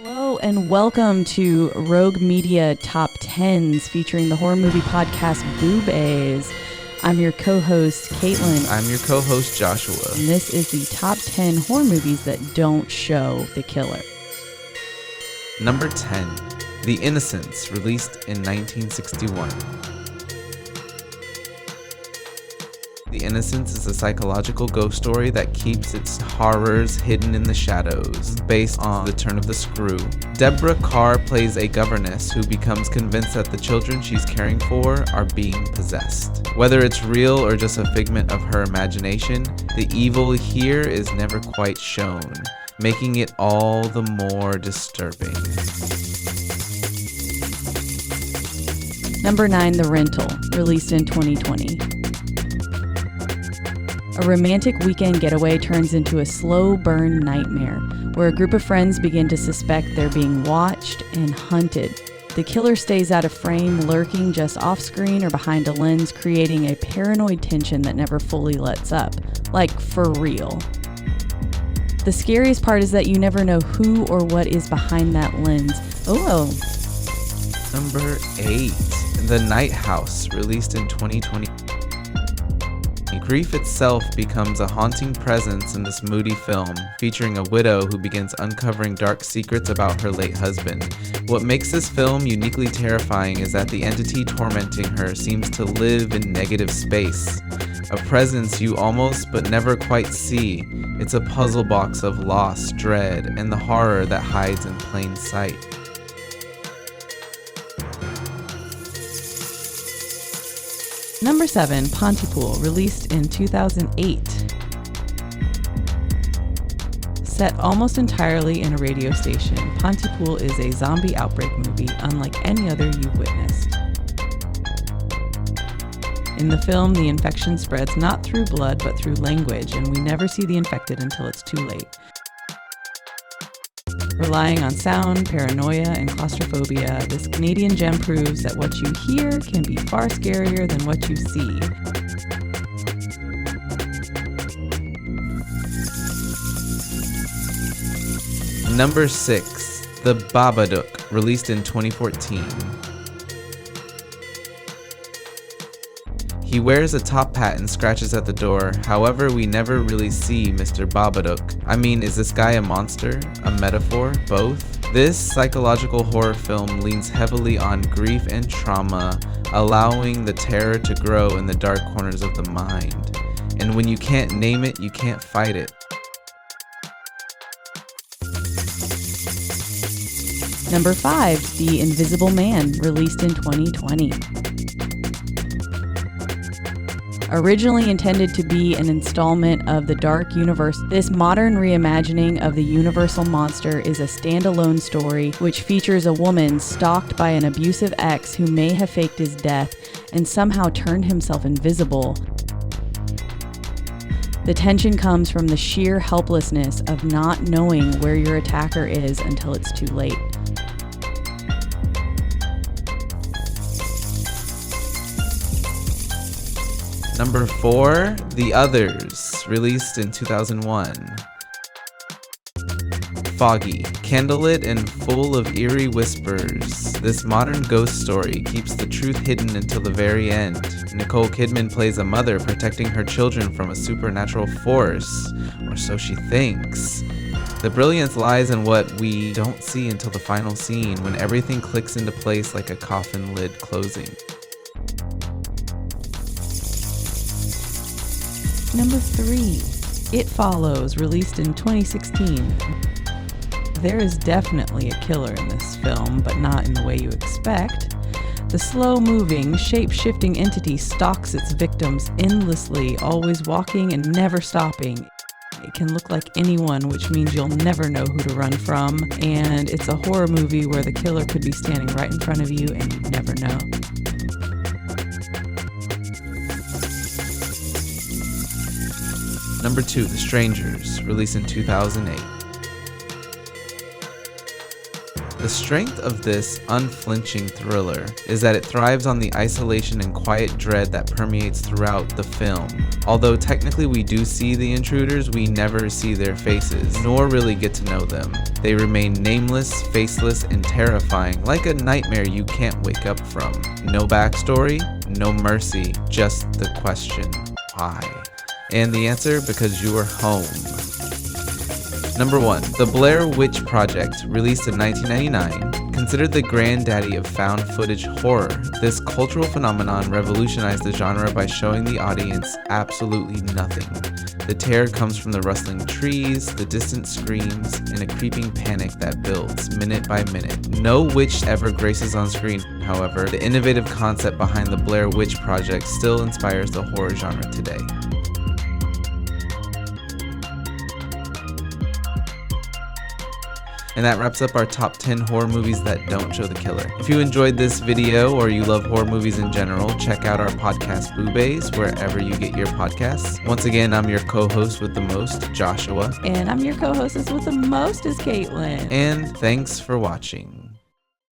Hello and welcome to Rogue Media Top 10s featuring the horror movie podcast BooBaes. I'm your co-host Caitlin. I'm your co-host Joshua. And this is the top 10 horror movies that don't show the killer. Number 10, The Innocents, released in 1961. The Innocents is a psychological ghost story that keeps its horrors hidden in the shadows, based on The Turn of the Screw. Deborah Carr plays a governess who becomes convinced that the children she's caring for are being possessed. Whether it's real or just a figment of her imagination, the evil here is never quite shown, making it all the more disturbing. Number 9, The Rental, released in 2020. A romantic weekend getaway turns into a slow burn nightmare, where a group of friends begin to suspect they're being watched and hunted. The killer stays out of frame, lurking just off-screen or behind a lens, creating a paranoid tension that never fully lets up. Like, for real. The scariest part is that you never know who or what is behind that lens. Oh. Number 8, The Night House, released in 2020. Grief itself becomes a haunting presence in this moody film, featuring a widow who begins uncovering dark secrets about her late husband. What makes this film uniquely terrifying is that the entity tormenting her seems to live in negative space, a presence you almost but never quite see. It's a puzzle box of loss, dread, and the horror that hides in plain sight. Number 7, Pontypool, released in 2008. Set almost entirely in a radio station, Pontypool is a zombie outbreak movie unlike any other you've witnessed. In the film, the infection spreads not through blood but through language, and we never see the infected until it's too late. Relying on sound, paranoia, and claustrophobia, this Canadian gem proves that what you hear can be far scarier than what you see. Number 6, The Babadook, released in 2014. He wears a top hat and scratches at the door. However, we never really see Mr. Babadook. I mean, is this guy a monster? A metaphor? Both? This psychological horror film leans heavily on grief and trauma, allowing the terror to grow in the dark corners of the mind. And when you can't name it, you can't fight it. Number 5, The Invisible Man, released in 2020. Originally intended to be an installment of the Dark Universe, this modern reimagining of the Universal monster is a standalone story which features a woman stalked by an abusive ex who may have faked his death and somehow turned himself invisible. The tension comes from the sheer helplessness of not knowing where your attacker is until it's too late. Number 4, The Others, released in 2001. Foggy, candlelit and full of eerie whispers, this modern ghost story keeps the truth hidden until the very end. Nicole Kidman plays a mother protecting her children from a supernatural force, or so she thinks. The brilliance lies in what we don't see until the final scene, when everything clicks into place like a coffin lid closing. Number 3, It Follows, released in 2016. There is definitely a killer in this film, but not in the way you expect. The slow-moving, shape-shifting entity stalks its victims endlessly, always walking and never stopping. It can look like anyone, which means you'll never know who to run from, and it's a horror movie where the killer could be standing right in front of you and you'd never know. Number 2, The Strangers, released in 2008. The strength of this unflinching thriller is that it thrives on the isolation and quiet dread that permeates throughout the film. Although technically we do see the intruders, we never see their faces, nor really get to know them. They remain nameless, faceless, and terrifying, like a nightmare you can't wake up from. No backstory, no mercy, just the question, why? And the answer, because you are home. Number 1. The Blair Witch Project, released in 1999, considered the granddaddy of found footage horror. This cultural phenomenon revolutionized the genre by showing the audience absolutely nothing. The terror comes from the rustling trees, the distant screams, and a creeping panic that builds minute by minute. No witch ever graces on screen, however. The innovative concept behind the Blair Witch Project still inspires the horror genre today. And that wraps up our top 10 horror movies that don't show the killer. If you enjoyed this video or you love horror movies in general, check out our podcast BooBaes wherever you get your podcasts. Once again, I'm your co-host with the most, Joshua. And I'm your co-hostess with the most is Caitlin. And thanks for watching.